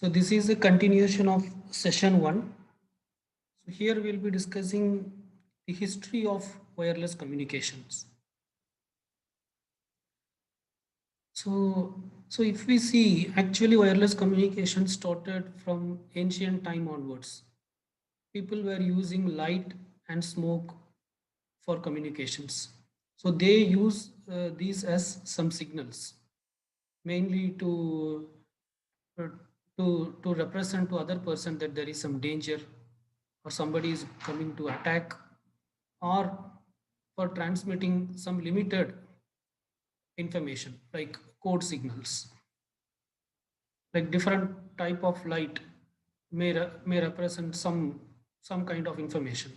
So this is a continuation of session 1. So here we'll be discussing the history of wireless communications. So if we see, actually wireless communication started from ancient time onwards. People were using light and smoke for communications. So they use these as some signals, mainly uh, to represent to other person that there is some danger or somebody is coming to attack, or for transmitting some limited information like code signals, like different type of light may represent some kind of information.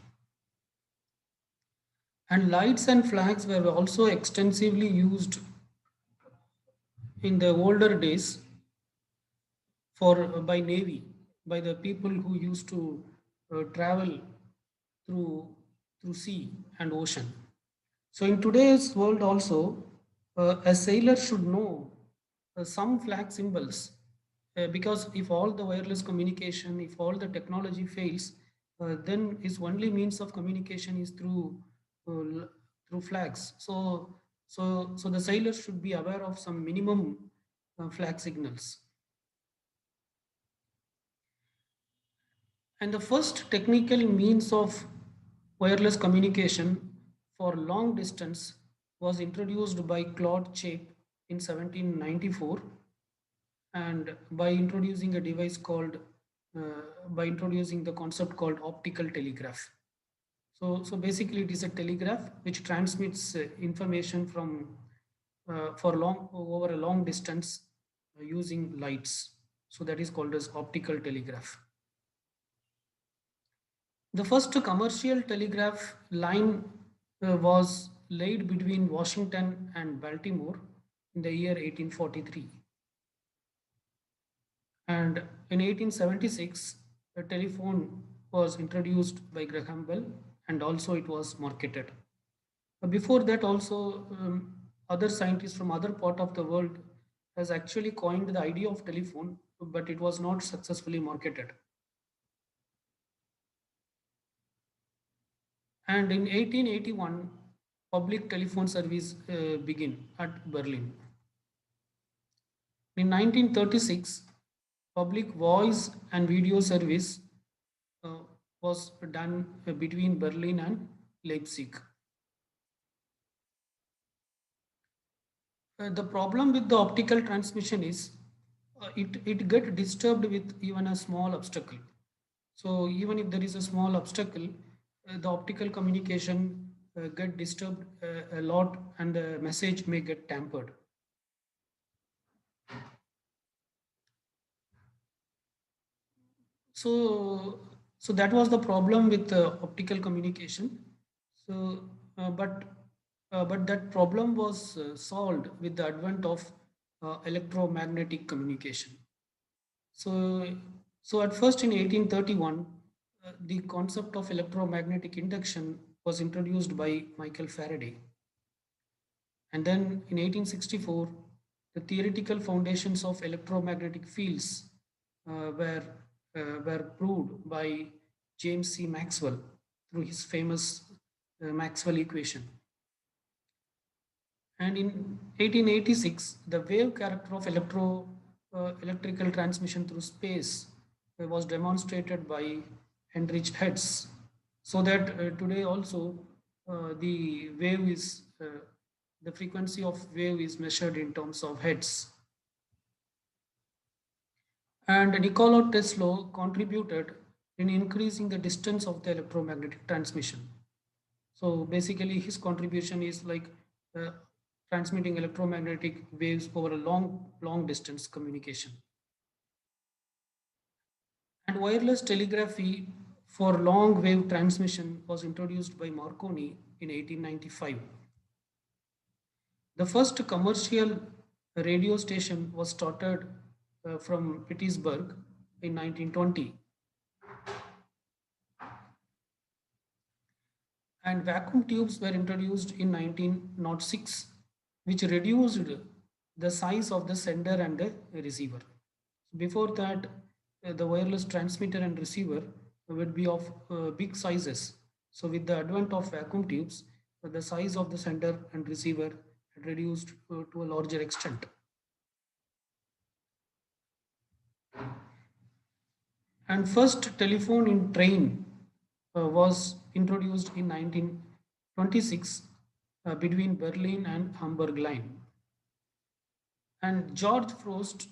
And lights and flags were also extensively used in the older days for by navy, by the people who used to travel through sea and ocean. So in today's world also, a sailor should know some flag symbols, because if all the wireless communication, if all the technology fails, then its only means of communication is uh, through flags. So the sailor should be aware of some minimum flag signals. And the first technical means of wireless communication for long distance was introduced by Claude Chape in 1794, and by introducing the concept called optical telegraph. So basically it is a telegraph which transmits information from for long over a long distance using lights. So that is called as optical telegraph. The first commercial telegraph line was laid between Washington and Baltimore in the year 1843. And in 1876, a telephone was introduced by Graham Bell, and also it was marketed. Before that also, other scientists from other part of the world has actually coined the idea of telephone, but it was not successfully marketed. And in 1881, public telephone service began at Berlin. In 1936, public voice and video service uh, was done between Berlin and Leipzig. The problem with the optical transmission is it get disturbed with even a small obstacle. So even if there is a small obstacle, the optical communication get disturbed a lot, and the message may get tampered. So so that was the problem with optical communication. So uh, but uh, but that problem was solved with the advent of electromagnetic communication. So so at first in 1831, the concept of electromagnetic induction was introduced by Michael Faraday. And then in 1864, the theoretical foundations of electromagnetic fields were proved by James C. Maxwell through his famous Maxwell equation. And in 1886, the wave character of electrical transmission through space was demonstrated by Heinrich Hertz. So that today also, the wave is the frequency of wave is measured in terms of hertz. And Nikola Tesla contributed in increasing the distance of the electromagnetic transmission. So basically, his contribution is like uh, transmitting electromagnetic waves over a long distance communication. And wireless telegraphy for long wave transmission was introduced by Marconi in 1895. The first commercial radio station was started from Pittsburgh in 1920, and vacuum tubes were introduced in 1906, which reduced the size of the sender and the receiver. Before that, the wireless transmitter and receiver would be of big sizes. So with the advent of vacuum tubes, the size of the sender and receiver had reduced to a larger extent. And first telephone in train was introduced in 1926 between Berlin and Hamburg line. And George Frost,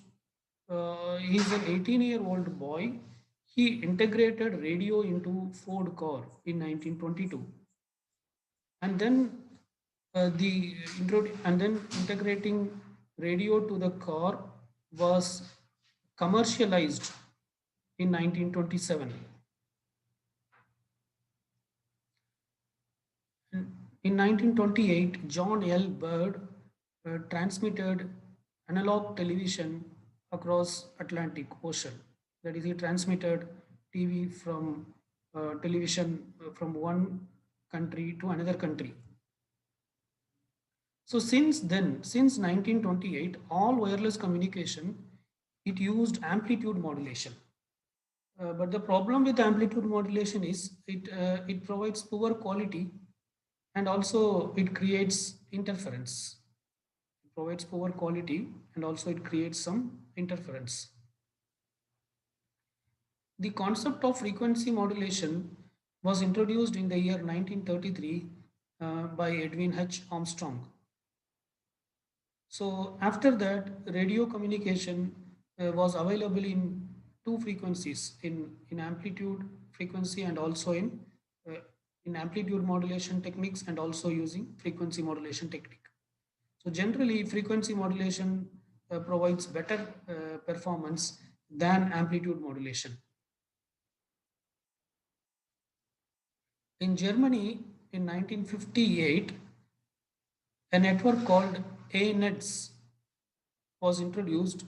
he's an 18-year-old boy. He integrated radio into Ford car in 1922, and then and then integrating radio to the car was commercialized in 1927. In 1928, John L. Bird transmitted analog television across Atlantic Ocean. That is, he transmitted TV from television from one country to another country. So since then, since 1928, all wireless communication, it used amplitude modulation. But the problem with amplitude modulation is it provides poor quality, and also it creates interference. It provides poor quality, and also it creates some interference. The concept of frequency modulation was introduced in the year 1933 by Edwin H. Armstrong. So after that, radio communication was available in two frequencies, in amplitude frequency and also uh, in amplitude modulation techniques, and also using frequency modulation technique. So generally, frequency modulation provides better performance than amplitude modulation. In Germany, in 1958, a network called ANETS was introduced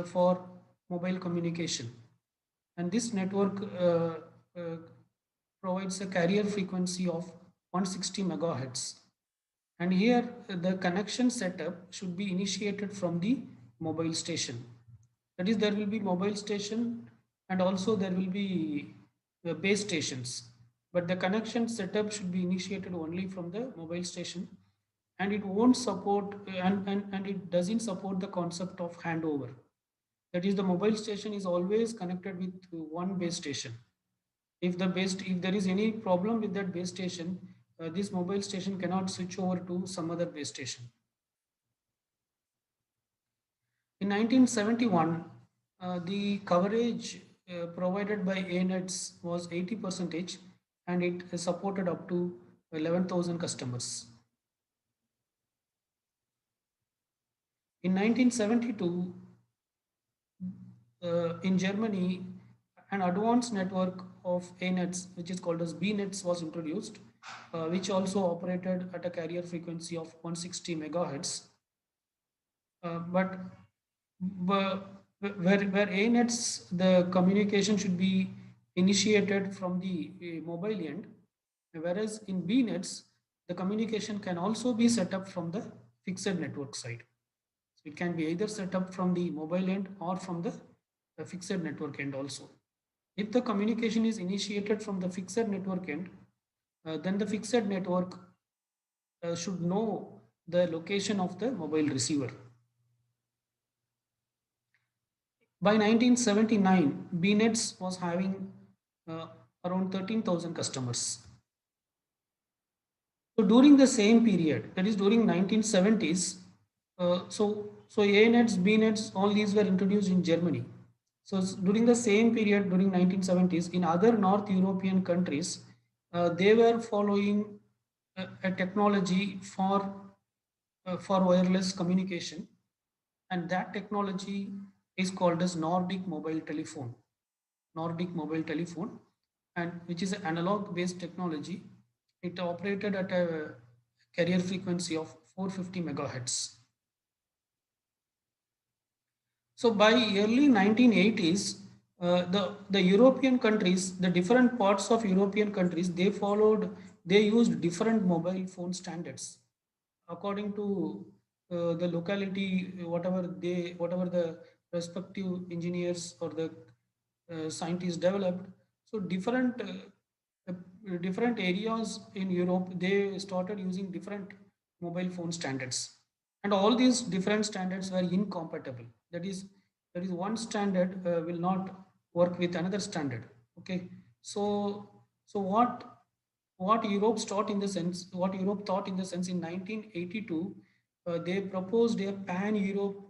for mobile communication. And this network uh, provides a carrier frequency of 160 megahertz. And here the connection setup should be initiated from the mobile station. That is, there will be mobile station, and also there will be base stations. But the connection setup should be initiated only from the mobile station, and it won't support and it doesn't support the concept of handover. That is, the mobile station is always connected with one base station. If there is any problem with that base station, this mobile station cannot switch over to some other base station. In 1971, the coverage provided by ANETs was 80%, and it supported up to 11,000 customers. In 1972, in Germany, an advanced network of ANETs, which is called as BNETs, was introduced, which also operated at a carrier frequency of 160 megahertz. But where ANETs, the communication should be initiated from the mobile end, whereas in BNETs, the communication can also be set up from the fixed network side. So it can be either set up from the mobile end or from the fixed network end also. If the communication is initiated from the fixed network end, then the fixed network should know the location of the mobile receiver. By 1979, BNETs was having uh, around 13,000 customers. So during the same period, that is during 1970s, so ANETs, BNETs, all these were introduced in Germany. So during the same period, during 1970s, in other North European countries, they were following a technology for wireless communication, and that technology is called as Nordic mobile telephone. Nordic mobile telephone, and which is an analog based technology. It operated at a carrier frequency of 450 megahertz. So by early 1980s, the European countries, the different parts of European countries, they used different mobile phone standards according to the locality, whatever the respective engineers or the scientists developed. So different areas in Europe, they started using different mobile phone standards, and all these different standards were incompatible. That is one standard will not work with another standard. Okay, so what Europe thought in the sense in 1982, they proposed a pan-Europe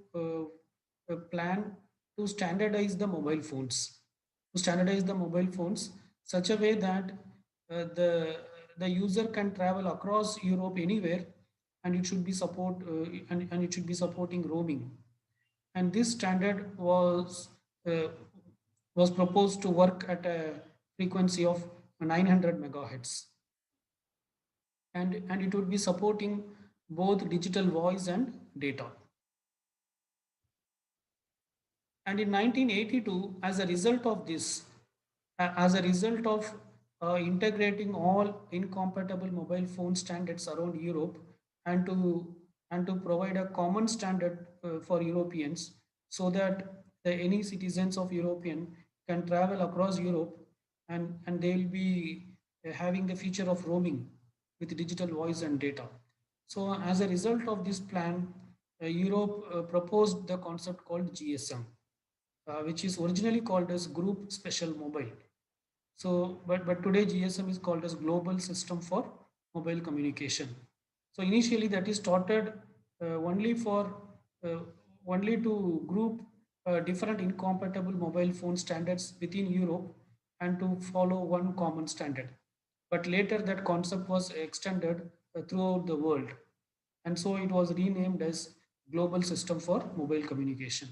plan to standardize the mobile phones, such a way that the user can travel across Europe anywhere, and it should be supporting roaming. And this standard uh, was proposed to work at a frequency of 900 megahertz, and it would be supporting both digital voice and data. And in 1982, as a result of integrating all incompatible mobile phone standards around Europe, and to provide a common standard for Europeans, so that any citizens of European can travel across Europe, and they will be having the feature of roaming with digital voice and data. So as a result of this plan, Europe proposed the concept called GSM, which is originally called as Group Special Mobile. So, but today GSM is called as Global System for Mobile Communication. So initially that is started only for uh, only to group different incompatible mobile phone standards within Europe, and to follow one common standard. But later that concept was extended throughout the world, and so it was renamed as Global System for Mobile Communication.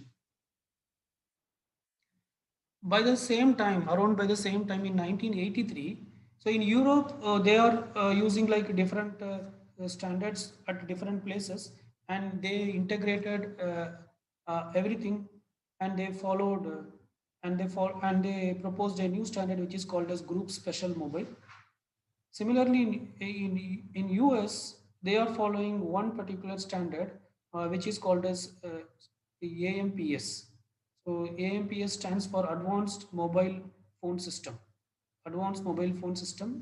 By the same time in 1983, so in Europe, they are using like different standards at different places, and they integrated everything, and they followed and they proposed a new standard which is called as Group Special Mobile. Similarly, in US, they are following one particular standard, which is called as the AMPS. So AMPS stands for Advanced Mobile Phone System,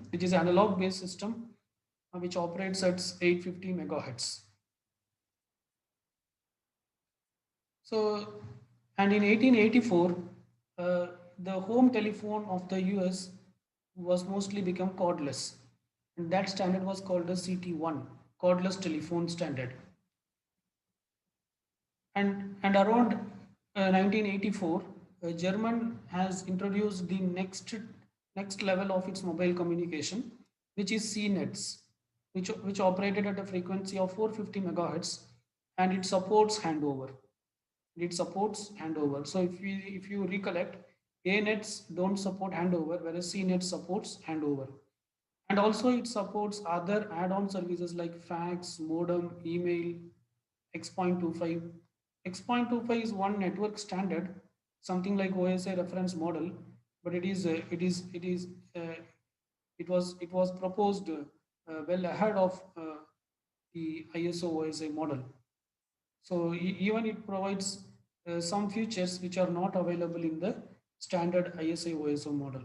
which is analog based system, which operates at 850 megahertz. So, and in 1884, uh, the home telephone of the US was mostly become cordless, and that standard was called the CT1, cordless telephone standard. And around 1984, German has introduced the next level of its mobile communication, which is CNETs, which operated at a frequency of 450 megahertz, and it supports handover. So if you recollect, A nets don't support handover, whereas C net supports handover. And also it supports other add-on services like fax, modem, email, X.25. X.25 is one network standard, something like OSI reference model, but uh, it was proposed well ahead of the ISO OSI model. So even it provides some features which are not available in the standard ISI OSO model.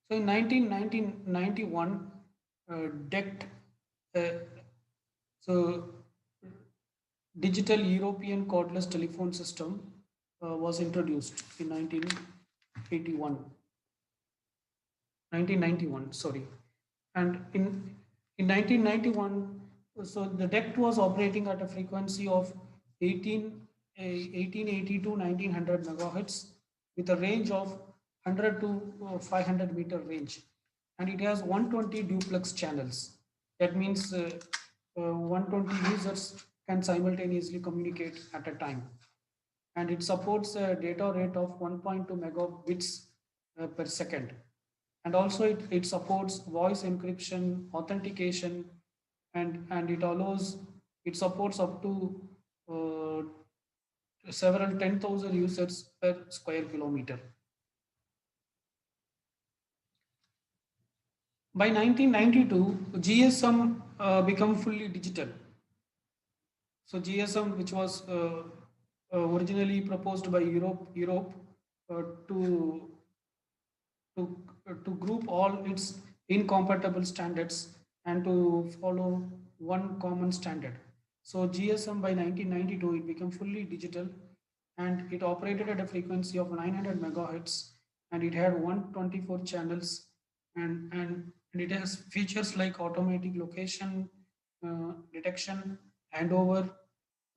So in 1991, DECT, uh, so Digital European Cordless Telephone System, was introduced in 1991, sorry. And in 1991, so the DECT was operating at a frequency of 1880 to 1900 megahertz, with a range of 100 to 500 meter range. And it has 120 duplex channels. That means 120 users can simultaneously communicate at a time. And it supports a data rate of 1.2 megabits per second. And also it supports voice encryption, authentication, and it supports up to several 10,000 users per square kilometer. By 1992, GSM became fully digital. So GSM, which was originally proposed by Europe uh, to to group all its incompatible standards and to follow one common standard. So GSM by 1992 it became fully digital and it operated at a frequency of 900 megahertz and it had 124 channels and it has features like automatic location detection, handover,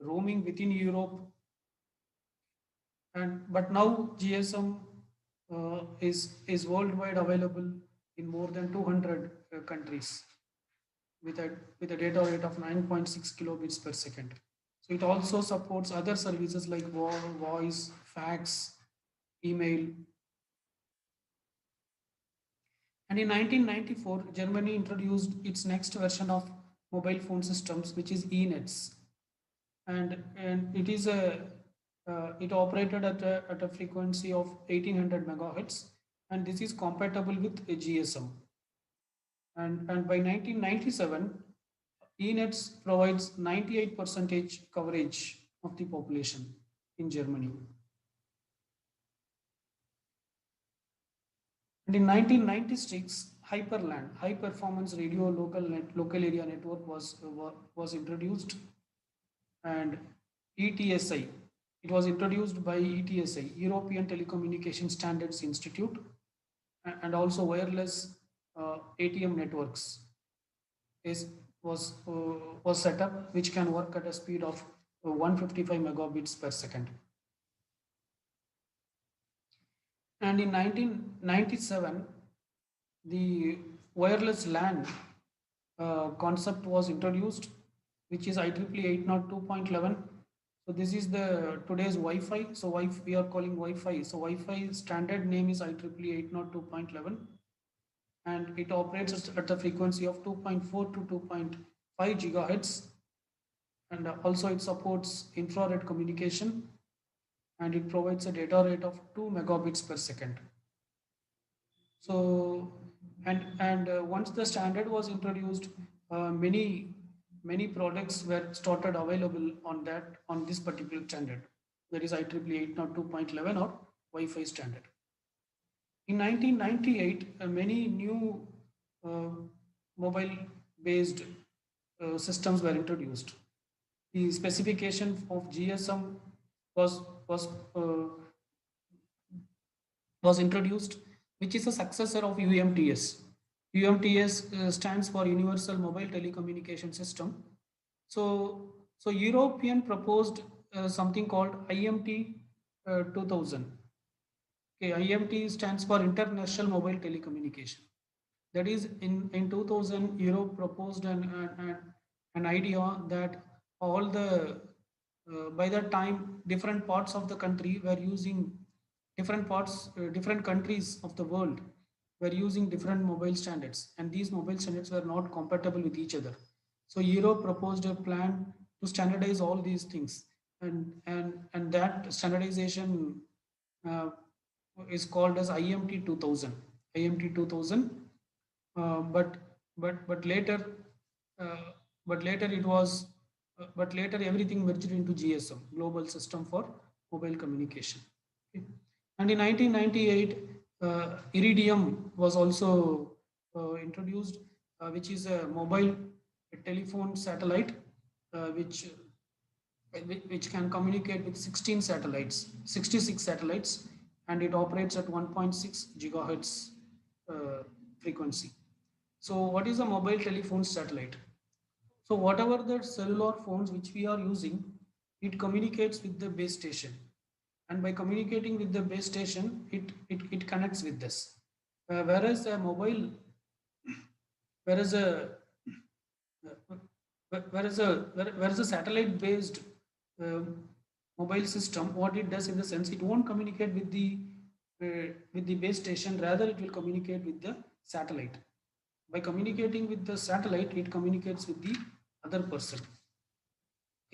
roaming within Europe, and but now GSM is worldwide available in more than 200 countries with a data rate of 9.6 kilobits per second. So it also supports other services like voice, fax, email. And in 1994, Germany introduced its next version of mobile phone systems, which is eNets, and it operated at a frequency of 1800 megahertz, and this is compatible with a GSM. And by 1997, eNets provides 98 percentage coverage of the population in Germany. And in 1996, Hyperland, High Performance Radio Local Area Network was introduced, and ETSI. It was introduced by ETSI, European Telecommunication Standards Institute, and also wireless ATM networks is was set up, which can work at a speed of 155 megabits per second. And in 1997, the wireless LAN concept was introduced, which is IEEE 802.11. So this is the today's Wi-Fi. So we are calling Wi-Fi. So Wi-Fi standard name is IEEE 802.11, and it operates at the frequency of 2.4 to 2.5 gigahertz, and also it supports infrared communication, and it provides a data rate of 2 megabits per second. So, and once the standard was introduced, many products were started available on this particular standard. That is IEEE 802.11 or Wi-Fi standard. In 1998, many new uh, mobile-based systems were introduced. The specification of GSM was was uh, was introduced, which is a successor of UMTS. UMTS stands for Universal Mobile Telecommunication System. So European proposed something called IMT 2000. Okay, IMT stands for International Mobile Telecommunication. That is, in 2000, Europe proposed an idea that all the by that time different parts of the country were using different countries of the world were using different mobile standards, and these mobile standards were not compatible with each other. So Europe proposed a plan to standardize all these things, and that standardization uh, is called as IMT 2000. IMT 2000, uh, but but later uh, but later it was but later everything merged into GSM, Global System for Mobile Communication. Okay. And in 1998, Iridium was also introduced, which is a mobile telephone satellite, uh, which which can communicate with 66 satellites, and it operates at 1.6 gigahertz frequency. So, what is a mobile telephone satellite? So, whatever the cellular phones which we are using, it communicates with the base station, and by communicating with the base station, it connects with this. Whereas a mobile, whereas a whereas a satellite based uh, mobile system, what it does in the sense, it won't communicate with the base station, rather it will communicate with the satellite. By communicating with the satellite, it communicates with the other person.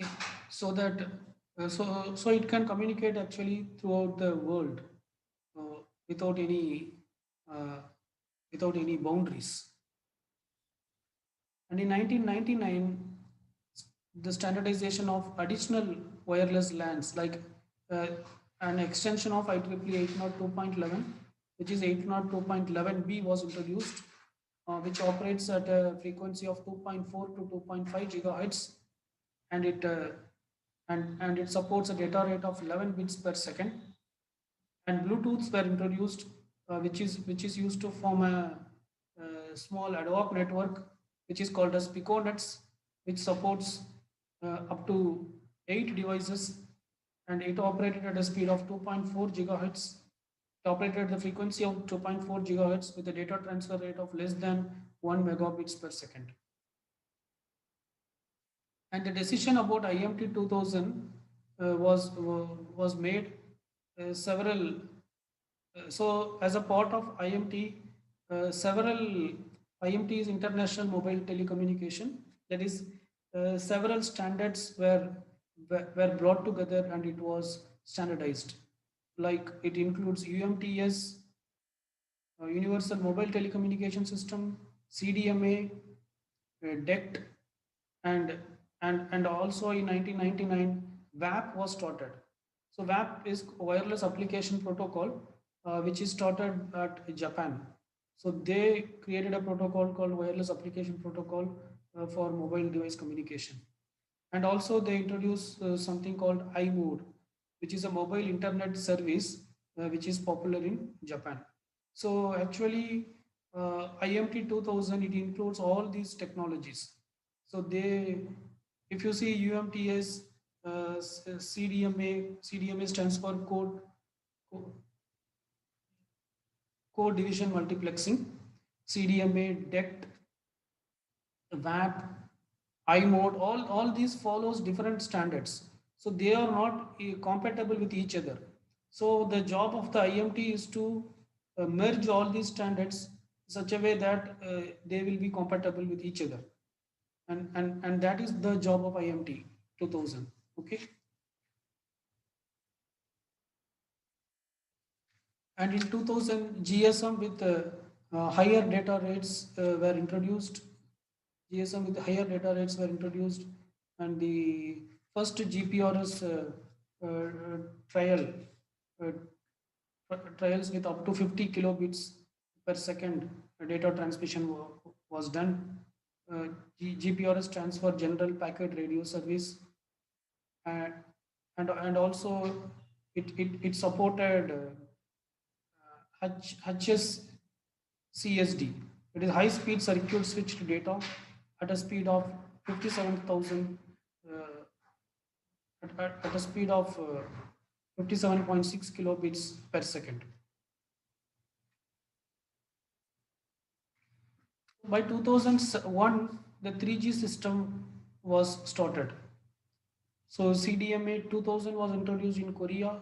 Okay. So that so it can communicate actually throughout the world uh, without any uh, without any boundaries. And in 1999, the standardization of additional wireless LANs like uh, an extension of IEEE 802.11, which is 802.11b, was introduced, which operates at a frequency of 2.4 to 2.5 gigahertz, and it supports a data rate of 11 bits per second. And Bluetooths were introduced, which is used to form a small ad hoc network, which is called as piconets, which supports up to 8 devices, and it operated at a speed of 2.4 gigahertz. It operated at the frequency of 2.4 gigahertz with a data transfer rate of less than 1 megabits per second. And the decision about IMT 2000 was made several. So, as a part of IMT, several IMT's international mobile telecommunication, that is, several standards were brought together and it was standardized. Like it includes UMTS, Universal Mobile Telecommunication System, CDMA, DECT, and and also in 1999 WAP was started. So WAP is wireless application protocol, which is started at Japan. So they created a protocol called wireless application protocol for mobile device communication. And also they introduced something called iMode, which is a mobile internet service, which is popular in Japan. So actually, IMT 2000, it includes all these technologies. So if you see UMTS, CDMA stands for code division multiplexing, CDMA, DECT, WAP, iMode, all these follows different standards. So they are not compatible with each other. So the job of the IMT is to merge all these standards such a way that they will be compatible with each other. And that is the job of IMT 2000. Okay. And in 2000, GSM with higher data rates were introduced. GSM with higher data rates were introduced, and the first GPRS trial uh, trials with up to 50 kilobits per second data transmission was done. GPRS stands for General Packet Radio Service, and and also it supported HSCSD. It is high speed circuit switched data at a speed of 57,000 at a speed of 57.6 kilobits per second. By 2001, the 3G system was started. So CDMA 2000 was introduced in Korea.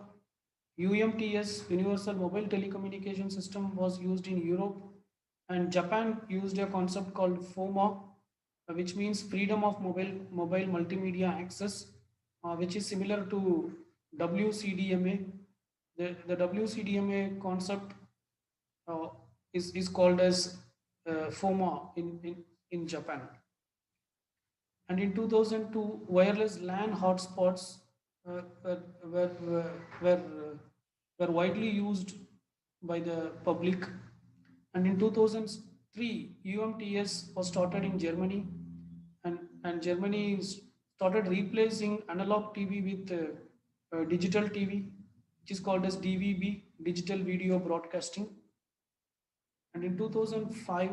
UMTS, Universal Mobile Telecommunication System, was used in Europe, and Japan used a concept called FOMA, which means freedom of mobile multimedia access, which is similar to WCDMA. The WCDMA concept is called as FOMA in Japan. And in 2002, wireless LAN hotspots uh, were, were, were, were, uh, were widely used by the public. And in 2003, UMTS was started in Germany, and Germany started replacing analog TV with digital TV, which is called as DVB, digital video broadcasting. And in 2005,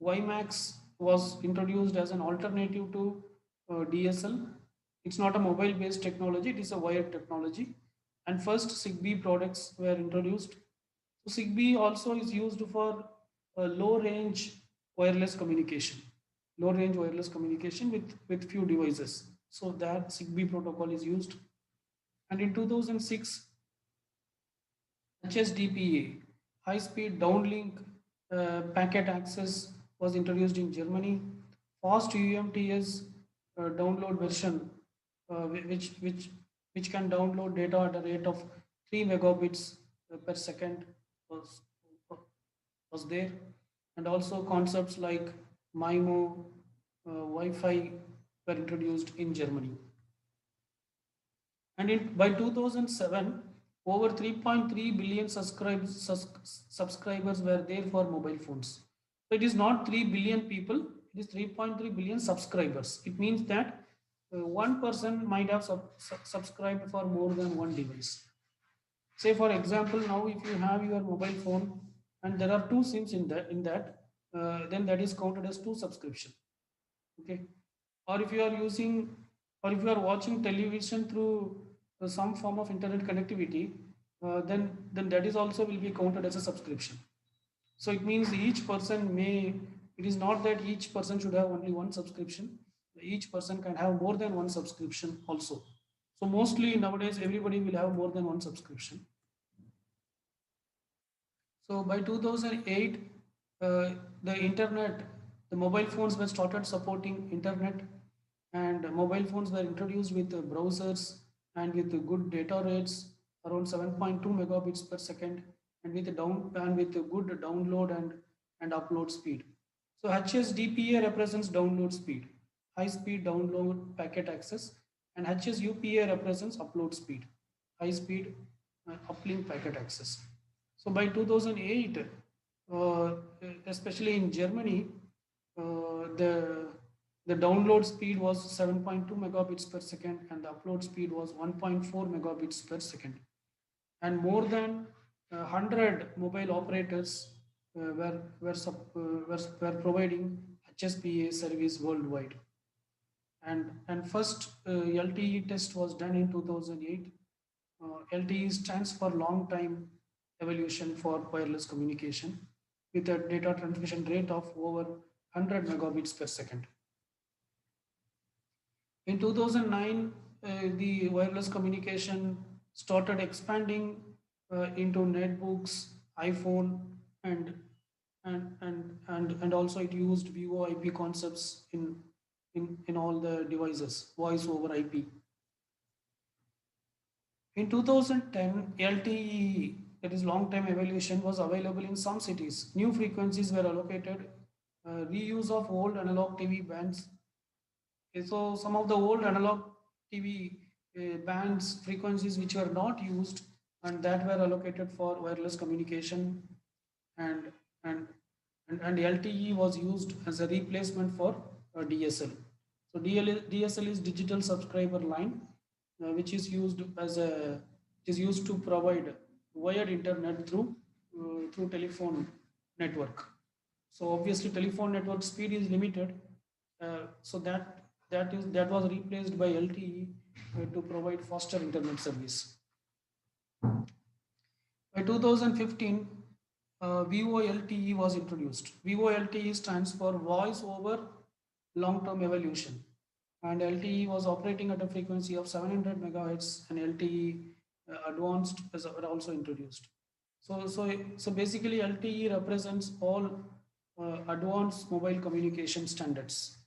WiMAX was introduced as an alternative to DSL. It's not a mobile based technology, it is a wired technology. And first Zigbee products were introduced. So Zigbee also is used for low range wireless communication, with few devices. So that Zigbee protocol is used. And in 2006, HSDPA, high speed downlink packet access, was introduced in Germany. Fast UMTS download version, which can download data at a rate of 3 megabits per second, was, was there. And also concepts like MIMO, Wi Fi were introduced in Germany. And by 2007, over 3.3 billion subscribers were there for mobile phones. So it is not 3 billion people, it is 3.3 billion subscribers. It means that one person might have subscribed for more than one device. Say for example, now if you have your mobile phone and there are two SIMs in that, then that is counted as two subscription. Okay. Or if you are using, or if you are watching television through some form of internet connectivity, then that is also will be counted as a subscription. So it means each person may, it is not that each person should have only one subscription. Each person can have more than one subscription also. So mostly nowadays everybody will have more than one subscription. So by 2008, uh, the internet, the mobile phones were started supporting internet, and mobile phones were introduced with browsers and with good data rates around 7.2 megabits per second, and with good download and upload speed. So HSDPA represents download speed, high speed download packet access, and HSUPA represents upload speed, high speed uplink packet access. So by 2008, uh, especially in Germany, the download speed was 7.2 megabits per second and the upload speed was 1.4 megabits per second. And more than 100 mobile operators were providing HSPA service worldwide. And first LTE test was done in 2008. LTE stands for long time evolution for wireless communication with a data transmission rate of over 100 megabits per second. In 2009, the wireless communication started expanding into netbooks, iPhone, and and also it used VoIP concepts in all the devices, voice over IP. In 2010, LTE, that is long time evolution, was available in some cities. New frequencies were allocated, reuse of old analog TV bands. Okay, so some of the old analog TV bands, frequencies which were not used and that were allocated for wireless communication, and and and LTE was used as a replacement for DSL. So DSL is digital subscriber line, which is used as a it is used to provide wired internet through telephone network. So obviously telephone network speed is limited, so that was replaced by LTE to provide faster internet service. By 2015, VoLTE was introduced. VoLTE stands for Voice over Long-Term Evolution, and LTE was operating at a frequency of 700 megahertz, and LTE advanced was also introduced. So basically, LTE represents all advanced mobile communication standards.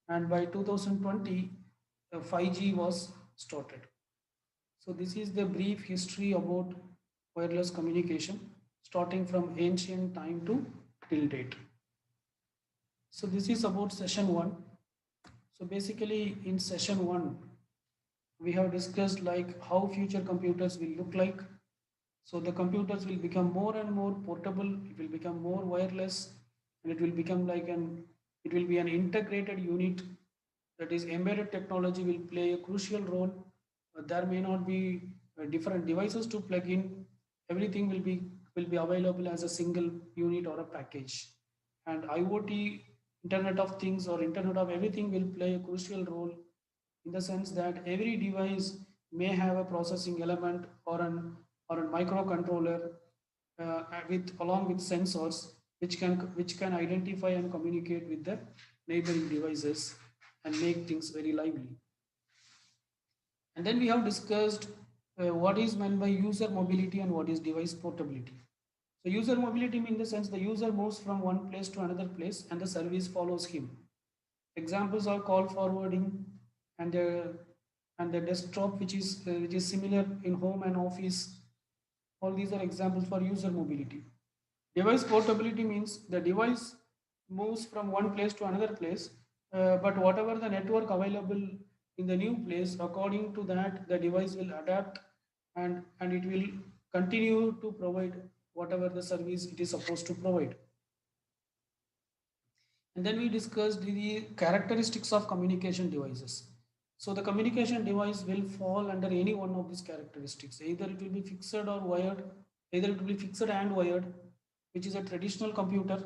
And by 2020, 5G was started. So this is the brief history about wireless communication, starting from ancient time to till date. So this is about session 1. So basically in session 1, we have discussed like how future computers will look like. So the computers will become more and more portable, it will become more wireless, and it will become like it will be an integrated unit, that is embedded technology will play a crucial role. There may not be different devices to plug in. Everything will be available as a single unit or a package. And IoT, Internet of Things or Internet of Everything will play a crucial role in the sense that every device may have a processing element or a microcontroller with along with sensors which can identify and communicate with the neighboring devices and make things very lively. And then we have discussed what is meant by user mobility and what is device portability. So user mobility means the sense the user moves from one place to another place and the service follows him. Examples are call forwarding and the desktop, which is similar in home and office. All these are examples for user mobility. Device portability means the device moves from one place to another place, but whatever the network available in the new place. According to that, the device will adapt, and it will continue to provide whatever the service it is supposed to provide. And then we discussed the characteristics of communication devices. So the communication device will fall under any one of these characteristics. Either it will be fixed or wired, either it will be fixed and wired, which is a traditional computer,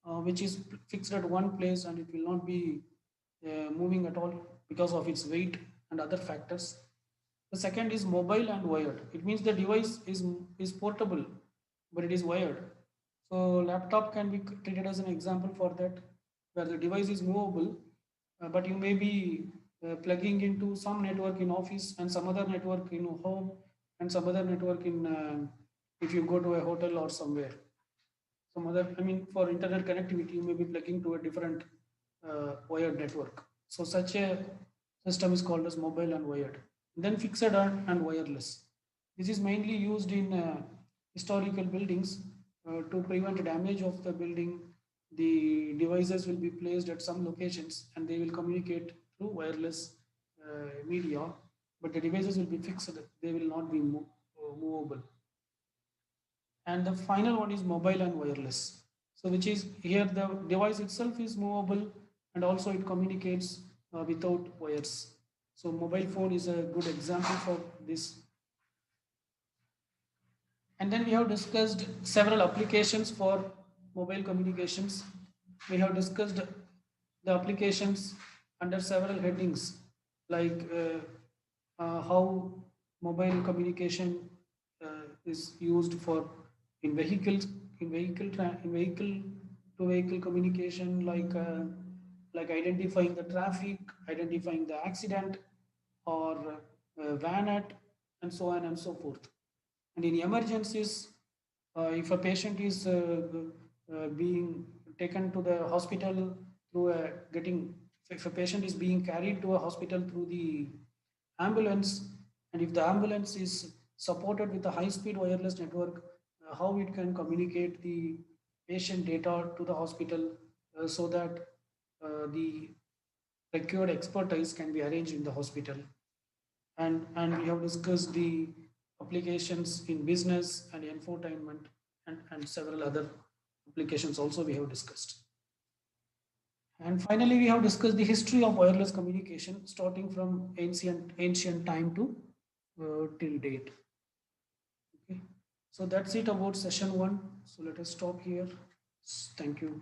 which is fixed at one place and it will not be moving at all because of its weight and other factors. The second is mobile and wired. It means the device is portable, but it is wired. So laptop can be treated as an example for that, where the device is movable, but you may be plugging into some network in office and some other network in home and some other network in if you go to a hotel or somewhere. Some other, I mean, for internet connectivity, you may be plugging to a different wired network. So such a system is called as mobile and wired. Then fixed and wireless. This is mainly used in historical buildings to prevent damage of the building. The devices will be placed at some locations and they will communicate through wireless media, but the devices will be fixed. They will not be movable. And the final one is mobile and wireless, so which is here the device itself is movable and also it communicates without wires. So mobile phone is a good example for this. And then we have discussed several applications for mobile communications. We have discussed the applications under several headings, like how mobile communication is used for in vehicles, in vehicle to vehicle communication, like identifying the traffic, identifying the accident, or VANET, and so on and so forth. And in emergencies, if a patient is being taken to the hospital through if a patient is being carried to a hospital through the ambulance, and if the ambulance is supported with a high-speed wireless network, how it can communicate the patient data to the hospital so that the required expertise can be arranged in the hospital. And we have discussed the applications in business and infotainment, and several other applications also we have discussed. And finally, we have discussed the history of wireless communication starting from ancient time to till date. Okay, so that's it about session one. So let us stop here. Thank you.